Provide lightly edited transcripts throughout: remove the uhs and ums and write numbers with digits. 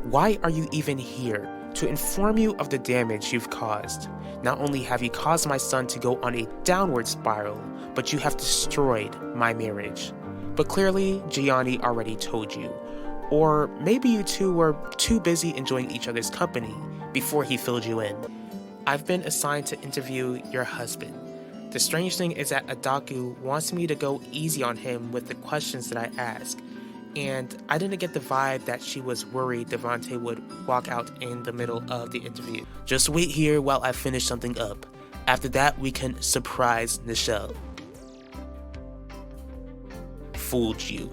Why are you even here? To inform you of the damage you've caused. Not only have you caused my son to go on a downward spiral, but you have destroyed my marriage. But clearly, Gianni already told you. Or maybe you two were too busy enjoying each other's company before he filled you in. I've been assigned to interview your husband. The strange thing is that Adaku wants me to go easy on him with the questions that I ask. And I didn't get the vibe that she was worried Devante would walk out in the middle of the interview. Just wait here while I finish something up. After that, we can surprise Nichelle. Fooled you.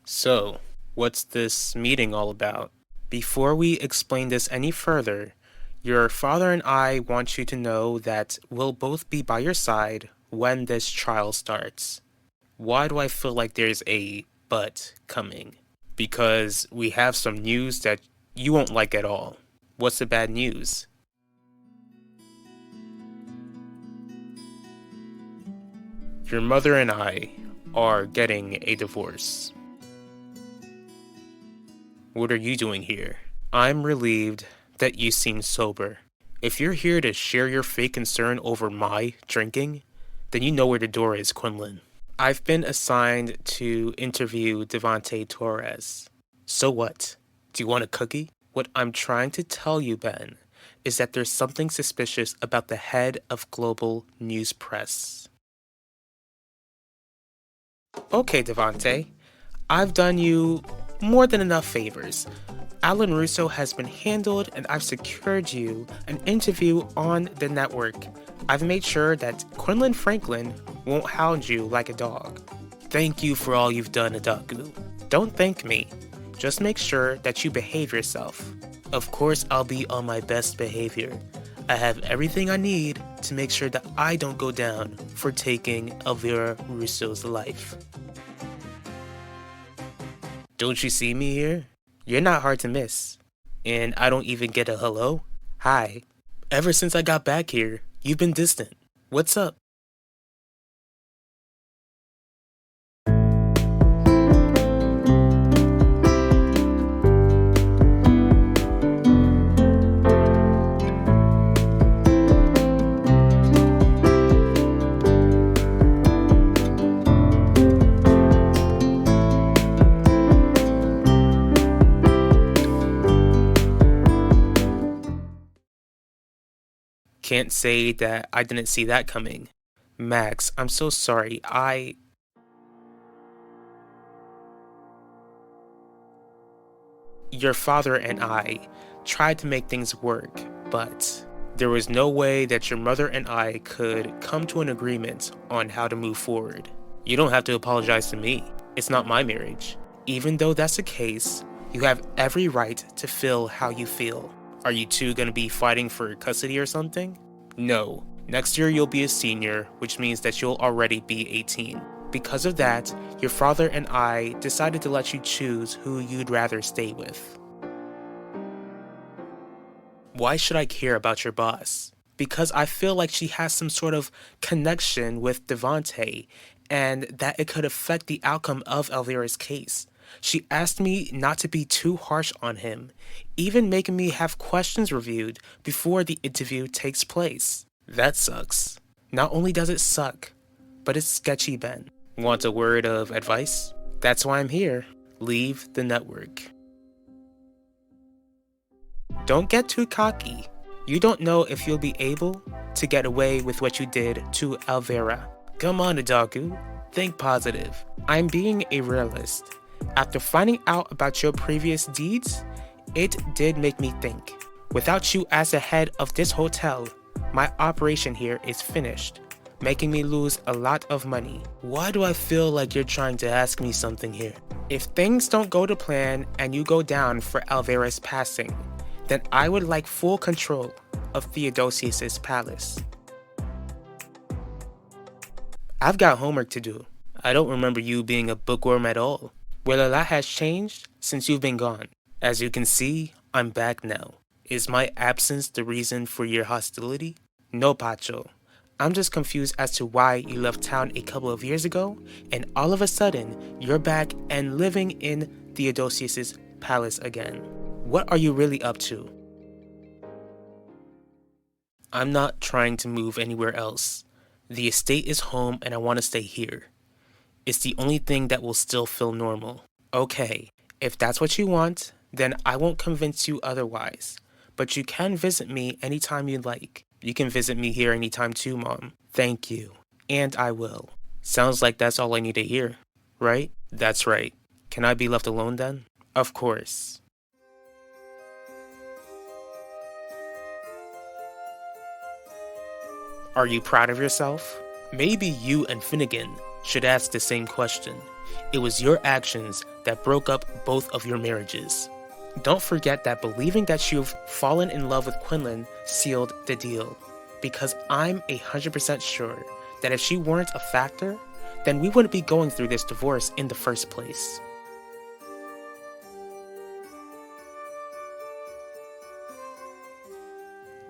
So, what's this meeting all about? Before we explain this any further, your father and I want you to know that we'll both be by your side when this trial starts. Why do I feel like there's a but coming? Because we have some news that you won't like at all. What's the bad news? Your mother and I are getting a divorce. What are you doing here? I'm relieved that you seem sober. If you're here to share your fake concern over my drinking, then you know where the door is, Quinlan. I've been assigned to interview Devante Torres. So what? Do you want a cookie? What I'm trying to tell you, Ben, is that there's something suspicious about the head of Global News Press. Okay, Devante, I've done you more than enough favors. Alan Russo has been handled and I've secured you an interview on the network. I've made sure that Quinlan Franklin won't hound you like a dog. Thank you for all you've done, Adaku. Don't thank me. Just make sure that you behave yourself. Of course, I'll be on my best behavior. I have everything I need to make sure that I don't go down for taking Elvira Russo's life. Don't you see me here? You're not hard to miss. And I don't even get a hello? Hi. Ever since I got back here, you've been distant. What's up? Can't say that I didn't see that coming. Max, I'm so sorry. Your father and I tried to make things work, but there was no way that your mother and I could come to an agreement on how to move forward. You don't have to apologize to me. It's not my marriage. Even though that's the case, you have every right to feel how you feel. Are you two gonna be fighting for custody or something? No. Next year you'll be a senior, which means that you'll already be 18. Because of that, your father and I decided to let you choose who you'd rather stay with. Why should I care about your boss? Because I feel like she has some sort of connection with Devante, and that it could affect the outcome of Elvira's case. She asked me not to be too harsh on him, even making me have questions reviewed before the interview takes place. That sucks. Not only does it suck, but it's sketchy, Ben. Want a word of advice? That's why I'm here. Leave the network. Don't get too cocky. You don't know if you'll be able to get away with what you did to Elvira. Come on, Adaku. Think positive. I'm being a realist. After finding out about your previous deeds, it did make me think. Without you as the head of this hotel, my operation here is finished, making me lose a lot of money. Why do I feel like you're trying to ask me something here? If things don't go to plan and you go down for Elvira's passing, then I would like full control of Theodosius's palace. I've got homework to do. I don't remember you being a bookworm at all. Well, a lot has changed since you've been gone. As you can see, I'm back now. Is my absence the reason for your hostility? No, Pacho. I'm just confused as to why you left town a couple of years ago, and all of a sudden, you're back and living in Theodosius's palace again. What are you really up to? I'm not trying to move anywhere else. The estate is home and I want to stay here. It's the only thing that will still feel normal. Okay, if that's what you want, then I won't convince you otherwise. But you can visit me anytime you like. You can visit me here anytime too, Mom. Thank you. And I will. Sounds like that's all I need to hear, right? That's right. Can I be left alone then? Of course. Are you proud of yourself? Maybe you and Finnegan should ask the same question. It was your actions that broke up both of your marriages. Don't forget that believing that you've fallen in love with Quinlan sealed the deal. Because I'm 100% sure that if she weren't a factor, then we wouldn't be going through this divorce in the first place.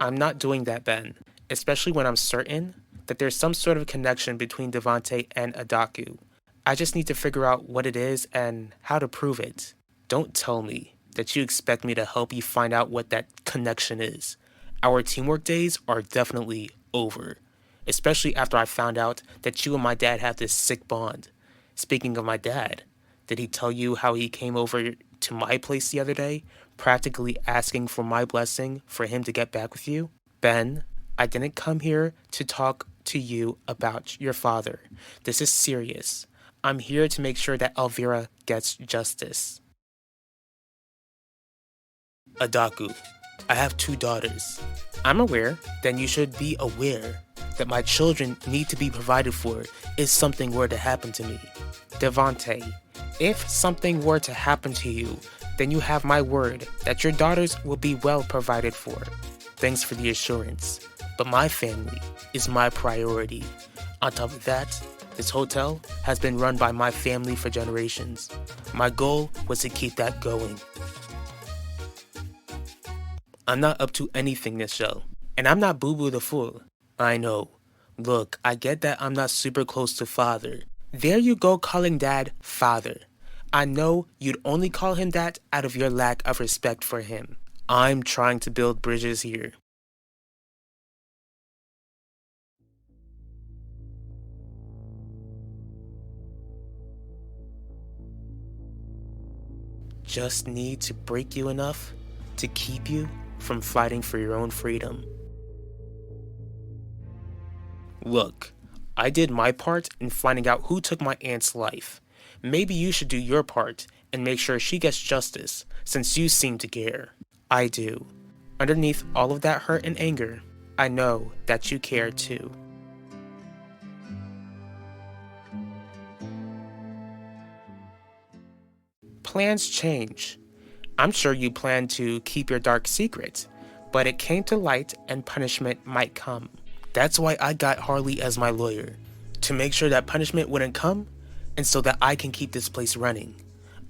I'm not doing that, Ben, especially when I'm certain that there's some sort of connection between Devante and Adaku. I just need to figure out what it is and how to prove it. Don't tell me that you expect me to help you find out what that connection is. Our teamwork days are definitely over, especially after I found out that you and my dad have this sick bond. Speaking of my dad, did he tell you how he came over to my place the other day, practically asking for my blessing for him to get back with you? Ben, I didn't come here to talk to you about your father. This is serious. I'm here to make sure that Elvira gets justice. Adaku, I have 2 daughters. I'm aware, then you should be aware that my children need to be provided for if something were to happen to me. Devante, if something were to happen to you, then you have my word that your daughters will be well provided for. Thanks for the assurance, but my family is my priority. On top of that, this hotel has been run by my family for generations. My goal was to keep that going. I'm not up to anything this show, and I'm not Boo Boo the Fool. I know. Look, I get that I'm not super close to Father. There you go calling Dad Father. I know you'd only call him that out of your lack of respect for him. I'm trying to build bridges here. Just need to break you enough to keep you from fighting for your own freedom. Look, I did my part in finding out who took my aunt's life. Maybe you should do your part and make sure she gets justice, since you seem to care. I do. Underneath all of that hurt and anger, I know that you care too. Plans change. I'm sure you plan to keep your dark secret, but it came to light and punishment might come. That's why I got Harley as my lawyer, to make sure that punishment wouldn't come, and so that I can keep this place running.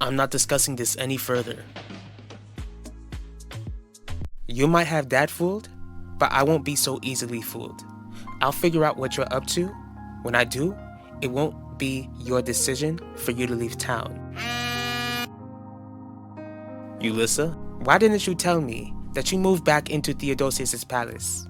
I'm not discussing this any further. You might have Dad fooled, but I won't be so easily fooled. I'll figure out what you're up to. When I do, it won't be your decision for you to leave town. Ulissa, why didn't you tell me that you moved back into Theodosius's palace?